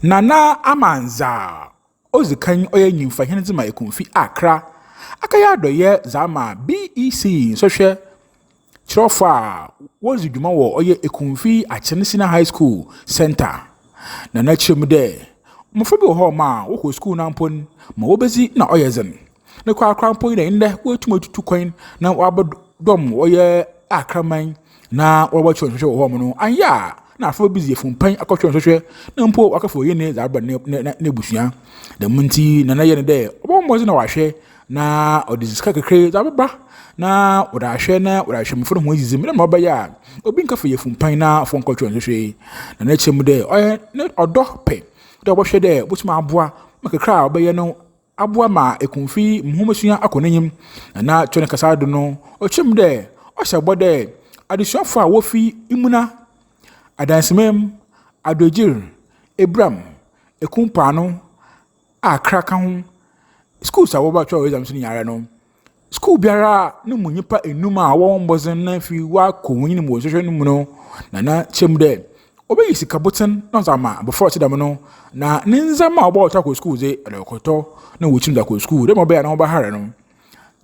Nana Amandzi Ozikan oye Nyinfahen zima Ekumfi Arkra akaya Adoagyir zama B.E.C.E social Chirofa was dwuma wo oye Ekumfi Achenisina High School Center na na chemu de mfobi ho ma wo school na mpon ma wobezi na oyezen ne kwa krampo ina inde wetum tutu kwan na wabodom oye akraman na wabacho hwehwe ho mo no anya na afọ busy efumpan akọtwe hwehwe na mpo akafo yene za aba ne busua da munti na na yene de obommozi na wahwe na odizika kekre za baba na odahwe na odahwe mforo ho azizim na mabaya obi nkafo yefumpan na afọ nkọtwe hwehwe na na chemu de oye ne odo pe de obohwe de botuma aboa makakra obaye no aboa ma Ekumfi mhomasuya akonanyim na twene kasado no ochemu de ohyabode adesuafo a wofi Immuna Adansemaim Adoagyir Ebiram Ekumpoano Arkra kan schools a woba twa exams ni yare no school biara no munyipa enum a won bozen na fi wa konwini mo hwehwe no mu no na chemde obeyi sikaboten na zama before tidam no na ninzama oba twa ko school ze elekoto na wochim da ko school de mo be na oba hare no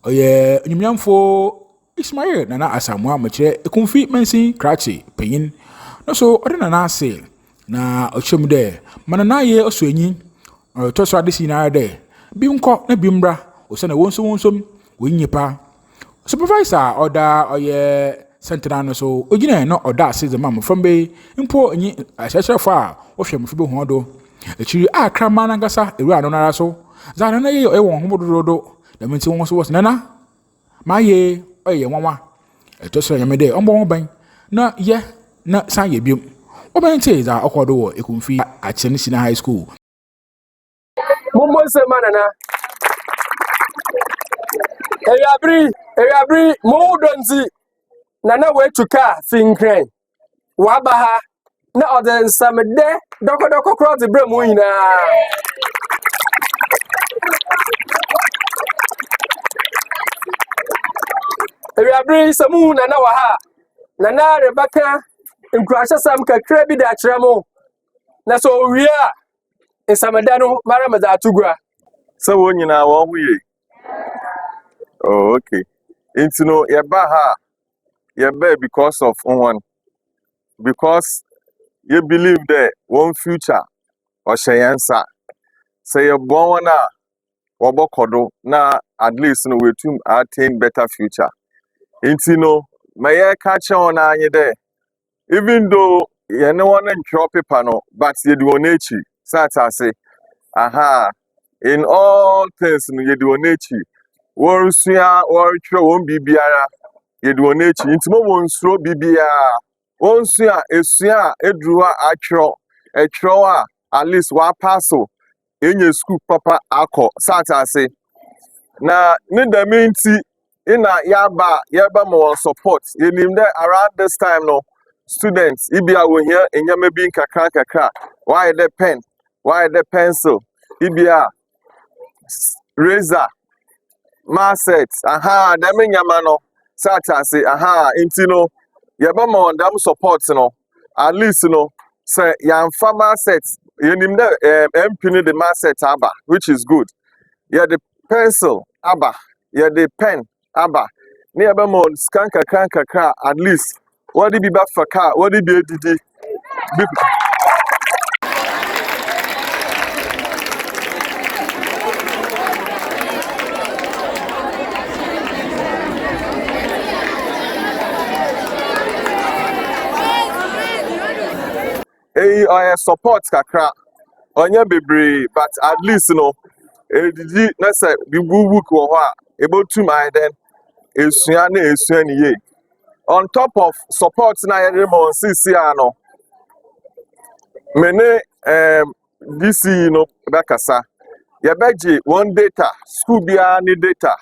oye nyumnyamfo Ishmael Nana Asamoah machire Ekumfi mensi krachi penyin no so odena na ase na ochemu de mana na ye oso enyi to so adesi na de bi nko na bi mbra o se na wonsom wonyipa supervisor oda oye sentinel no so ogina no oda ase ze mam from be mpo enyi ahyehyefo a ohwe mfo be ho do echiri Arkra manangasa eru ano nara so za na ye e won homododo da menti won so nana maye oye nwanwa to so nyamede ombo ban na ye na san ye biom obente za akodo wo Ekumfi Achenisina High School Mumbo semanana Eyabri mudonzi nana wetuka finkren wabaha na Adansemaim D doko cross the brem wina Eyabri samu nana waha nana rebaka nkurasha sam kakra bi da kiramo na so wia esamedano mara maza atugura so wonyina wo huye oh okay into no yeba ha yeba because of one because you believe that one future or shayansa say you born na wobokodo na at least no we to attain better future into no may catch on anye there even though you no one draw paper no but you do nature sata say aha in all things you do nature won sua won twa won bibiara you do nature intimo won suro bibiara won sua esua edruwa atro etro a at least wa passo enye school papa akọ sata say na need the minti ina yaba more support you name there around this time no students ibia wo here enyama bi nkakra why the pen why the pencil ibia razor maset aha dem nyama no sata say aha intino yaba mo ndam support no at least no say yan farmer set you name there MP the maset aba which is good yeah the pencil aba yeah the pen aba ni yaba mo scan kakra at least what did be back for car? What did be did I support kakra onye bebre but at least no did na say be book wo able to my then esua ni ye on top of support na yedemon CCR mene this no bakasa yebeji one data school bia ni data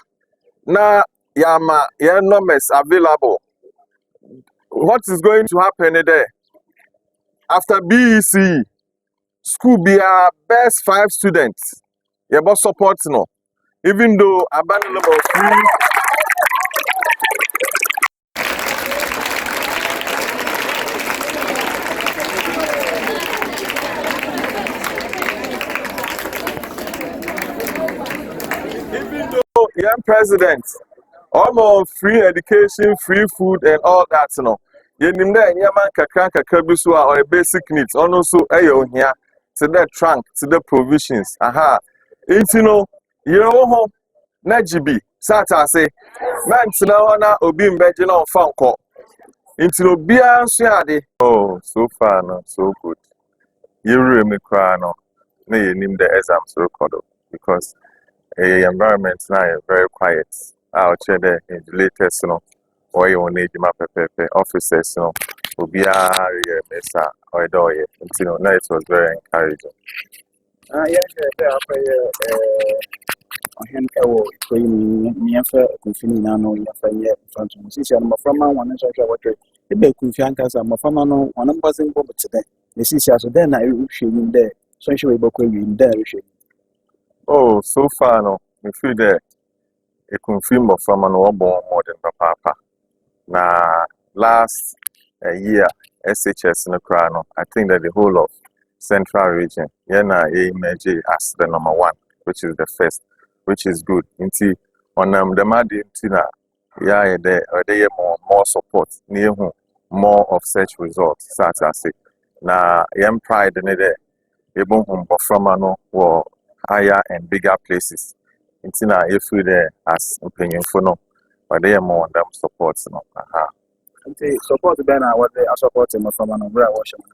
na yama your numbers available. What is going to happen there after B.E.C.E school bia best 5 students yebo support no even though abandon number 3 young president, almost free education, free food, and all that. No, you need that. Yaman kakranka kabiswa or basic needs. Also, ayo here to the trunk, to the provisions. Aha, it's you know, Najibi. Sata say, man, now na obi imagine on phone call. Into Bia Siade. Oh, so far, no, so good. You really cry, no. You name the exams record because the environment now is very quiet. I'll check the invigilators, or you need my officers, Ubia, Mesa, or Adoagyir. Now it was very encouraging. Him ewo koyin Nyinfahen Ekumfi na no Nyinfahen ye fantum sisi no maframa wan so hwa wotwe ebe Ekumfi ankasa maframa no wan mbazin bo betede ne sisi aso den na ehwehwim de so hwe ibokọ wi de ehwehwim. Oh, so far no we feel that Ekumfi maframa no obo more than papa. Na last year SHS no kra no I think that the whole of central region na emerge as the number 1, which is the first, which is good. Inti on the Madi Tina, yeah, there more support, near more of such results. Such as it. Na young pride in there, able home from or higher and bigger places. Intina, if we there as opinion for no, but they are more them supports no. Support the banner what they are supporting from an umbrella washing.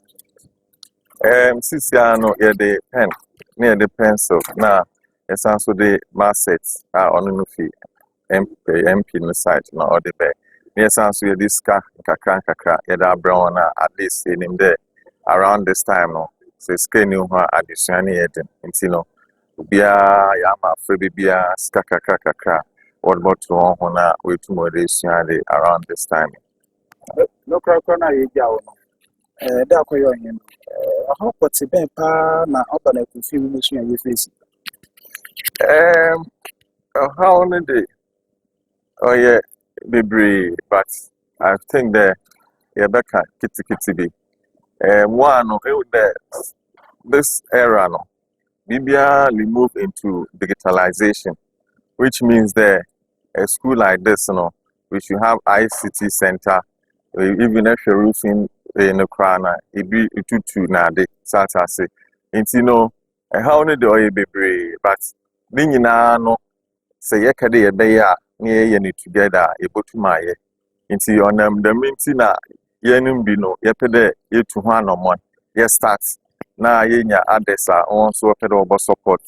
Sisiano, yeah, the pen near the pencil. Now, it's also the massets are on the fee. MP in the site, no, or the bay. Yes, also this car, kakra, yeah, brown at least in him there around this time, no. So, scanning her addition, and Bia, Yama, Free Bia, Skakakaka, what about to honor with moderation around this time? No crocona, you go. That koyo him. How what's the ben pa na open Ekumfi mission you face? How on the day? Oh yeah, baby, but I think that Rebecca kitty be. One of this era no, Libya we move into digitalization, which means that a school like this, we should have ICT center, even if you're roofing in the crana, it be to na de say. And how on the day baby, but no. Say yekade yebeya near ye together able to my into on the mintina yenim bino yepede ye to one on one ye starts na yenya adesa on so pedo support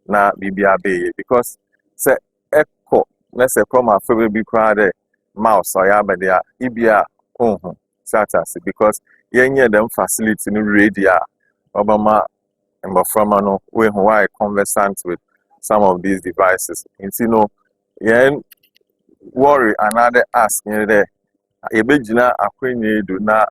na bibia be because say echo let's say come a favorite be crowd mouse or yabedia ibia satas because yenye them facility no radio obama and from no we why conversant with some of these devices. And worry another ask there. Ebejina akwenye do na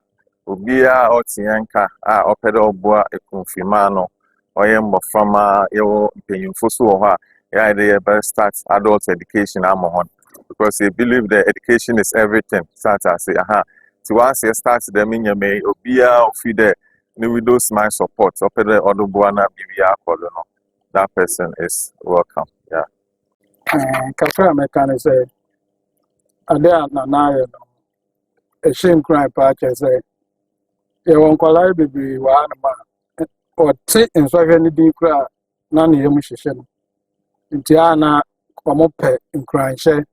obia otianka opedo boa ekonfirmano oyembo from your penyimfo so ho a they best start adult education amohon because they believe that education is everything. Start as say to once you start them in your may obia feed the widows my support opedo odoboa na bibia kodo that person is welcome. Yeah. Kakra mechanic say, Ada na a shame crime patch say, you won't collide with one man or take in so any deep cry, none of your musician. Tiana come up in crying share.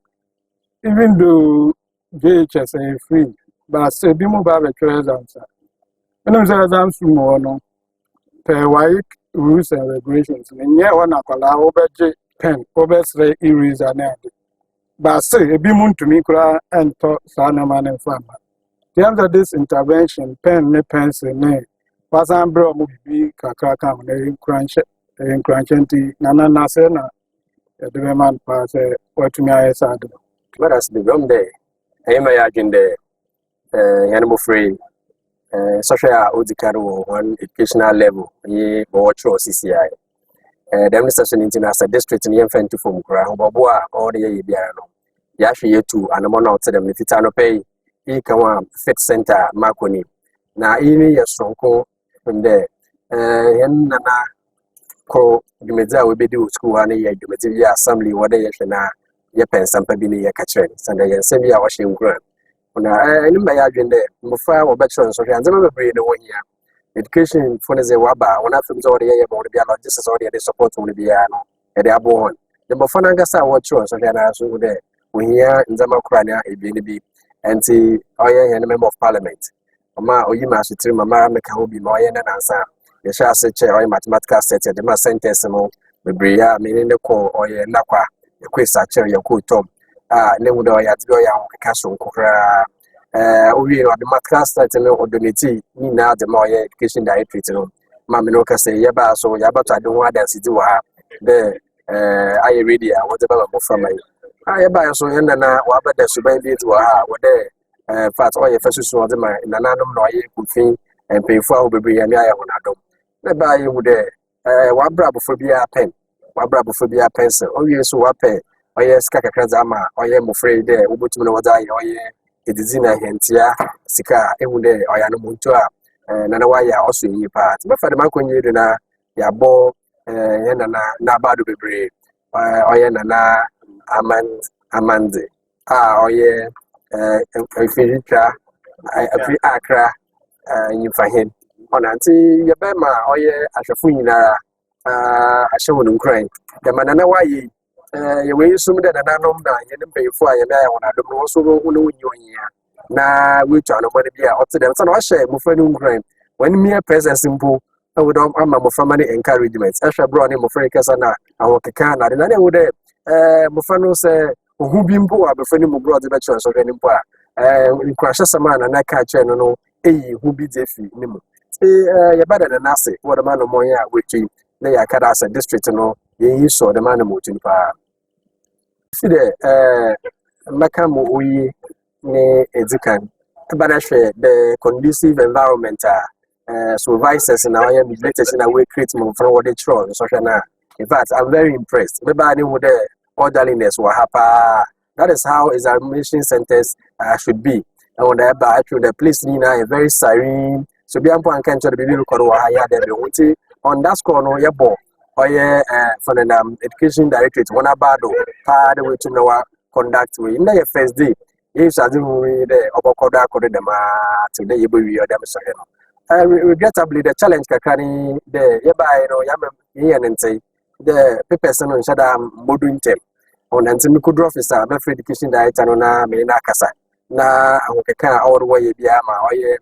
Even though JHS are free, but say be more about the answer. And I'm saying, no, per white rules and regulations. And yet, one allow over pen, over say eraser and but say a bimun to me cry and talk Sanaman and farmer. The end of this intervention, pen, ne pencil, ne, was I'm brought be Kakakam, in crunchy, Nana Nasena, the man pass what to me I said. Let us be wrong there. I am imagine the animal free. Social Odicaro on educational level, ye watch or CCI. The administration international district in Nyinfahen to form ground, Boboa, or the Ebiram. Yashi to and among out to them if it's no pay, he can fit center, Marconi. Now, even a strong call from there. Nana call the Meza will be do school and a Assembly, what they are pen sampa bi ne ye ka kire sanda ye nsem bi a wo hye nkura na ni mba ya adwende mofra wo betro so hwe anzema bebre ne wo hia education for the waba when I feel so the about the just as already support will be no e dey abo hon the mofana ngasa wo chiro so na so there we here in zama krania e bi ne bi enti oye member of parliament ma oyima so tiri mama meka ho bi ma oye na nansa ye sha se che oye mathematical set the ma sentence no bebre ya me ne ko oye nakwa ye kwesa che ye ko tom ne wo do oye ati oye an ka so nkokra we are the mathematical set no odoneti ni na the more education directorate no ma me no ka say ye ba so ya ba to adon Adanse di wa the aye ready a what about mo from aye ba so ye na wa ba da suban bi ti wa wo de fat oye fa susu de ma na nanom no aye Ekumfi empefo a obebre ya mi aye wona dom na ba ye wo de wa bra bofo bi a pen wa bra bofo bi a pencil o ye so wa pen oye ska kakra za ma oye mo free de wo botum no wa za aye oye edizina hentia sika ehunde oya no muntu a nana wa ya oso yi pa ti be fa de makonye de na ya bo ye nana na badu bebre oya nana Amandzi oye efirika afi Arkra Nyinfahen onanti ye be ma oye ahwefu nyinara ahwe wonu nkran de manana wa yi ye we sum de nana nom na ye ne mpeyfo a ye na ya wona dom no so ro hu no nyi na we twa no body bia ote dem so na hye mo frani nkran when mere presence simple we don ama mo family encouragement ehwe bro ne mo frani kasa na awokeka na de na wo de mo frani se ohu bi mpo wa be frani mo bro de be chon so frani mpo a nkwahye sama na ka che no no eyi hu bi de fi ni mo ye bada na nase wo de ma no mo ya wechi na ya kada as district no ye yi so de ma no mo tun pa si de maka mo oyi ne edikan bana hwe the conducive environment supervisors na oya invigilators na we create mo from what they throw so na in fact I'm very impressed everybody with the orderliness wa hapa that is how examination centers should be and when the place nina is very serene so be ampo ankan to the bibi record wa haya there be on that score no yebo oya for the education directorate one abado pa the way to know conduct we in the first day is as we the obokoda akode dem today you be them so regrettably the challenge kakani the yeba no yam yenente the papers no shada modern term on antimi could officer be education director no na me na kasa na ahokeka all the way bia ma oye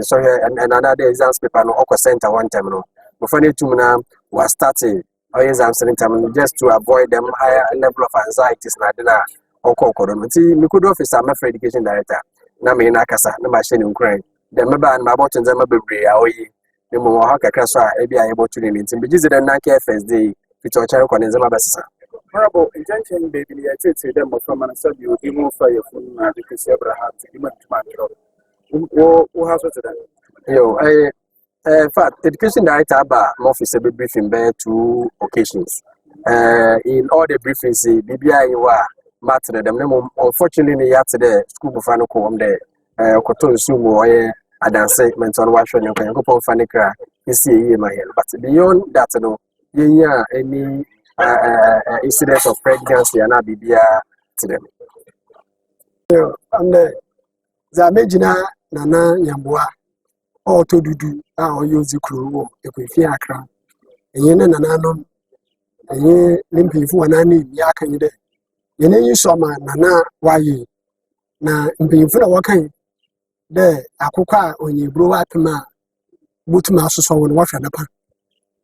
so and another exams paper no okwa center one time no before the two na was starting exam center just to avoid them higher level of anxieties na dina okokodo nti me could officer me education director na me na kasa na ma share nkran dem me ba na about nzema bebre a oyi me mo ha kakra so a bia ye opportunity nti be the na ka first day fito chare ko nzema basisa Honorable, intention baby, I say them from an assembly, you move for your phone, because Abraham, you might tomorrow. Who has what then? Yo, in fact, education director ba office be briefing by 2 occasions. In all the briefings, BBI wa matter them. Unfortunately, yesterday school bufano come there. Koton sumo Adanse mentor wa shoni ko yankopon fanikra isi ye ma here. But beyond that, no, yeah, any incidents of pregnancy and bibia to them. And Zamejina Nana Yambua or to do our use the crew, Ekumfi Arkra. And Yena Nananom, and ye limping for an annie, Yakan de. Yene you saw my Nana, why ye? Na being full of walking there, Akuka, when you blow up ma, Butma so on wash and upon.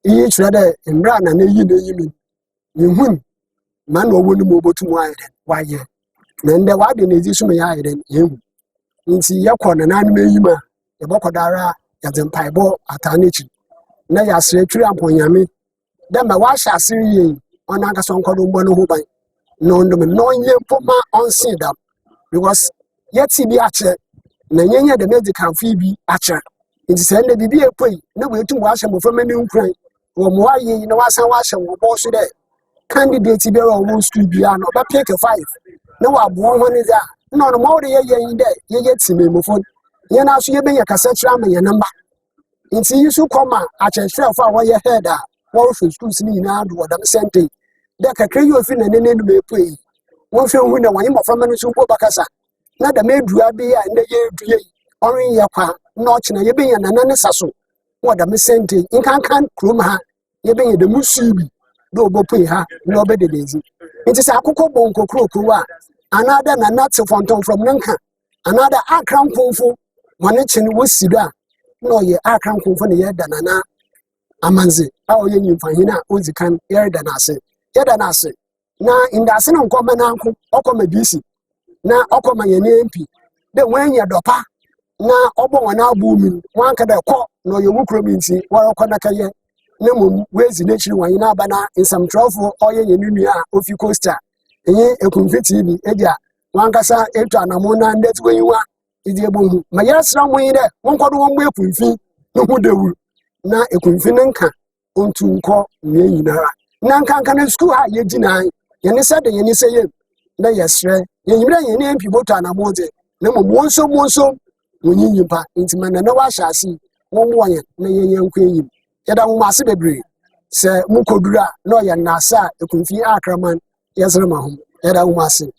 Each rather in Bran and you win. Man or woman move to why ye? Then the widen is issue me iron, you. Inti yakon and anime yima, the Bokodara, Yazan Paibo, Atanichi. Na ya sretri amponyame. Then my wash a siri on Agason Columbono Hubai. No, no, ye put my on seed up. Because yet see the archer, Nanya the medical Phoebe archer. It is ended to be a play, no way to wash him for many ukraine. Or why ye know as I wash him or boss there. Candidates there on Wall Street Biano, but take a 5. No, I born one is that. No, the more ye in there, ye get to me before. Ye now see be a cassette ram your number. In see you so come at a shelf for what you heard. What should school see now do what I'm sending. That can create your fin and then may pay. One film winner, one more from Manusuko Bacasa. Not the maid drew a beer and the year to ye, or in Yapa, notch and a yebin and an anasasso. What a missente, in can cruma, yebin the musibi, do pay her, nobody lazy. It is a cocoa bonko crocua, another Nanatsu Fonton from Nanka, another Arkra Kumfu, one etchin was Sida, no ye Arkra Kumfu Danana. Amandzi I Nyinfahen Uzikan Adanse na indase no nkoma na anko okoma B.E.C.E na okoma yene MP de wanya dopa na obo wana abu mi wanka da ko no yewukro mi nti warokọ na kaye na mum wezi na chiri wanyi na aba na insam trofo oye yenu nua ofi coaster enye Ekumfi TV edia wankasa etu anamo na ndet wenyiwa idi ebohu ma yasra mo yi de wonkodo won gbe Ekumfi no hu dewu na Ekumfi nka ontu nko nye yinara na nkanka na school ha ye gina yene sade yene seye na yesre yemira yene mpi boto anamoje na monso wonyinyipa intimana na wa hyase wonwoye na yeye nkwenyi yeda mo ase bebre se mukodura na ye nasa Ekumfi Arkra man yesre ma ho yeda mo ase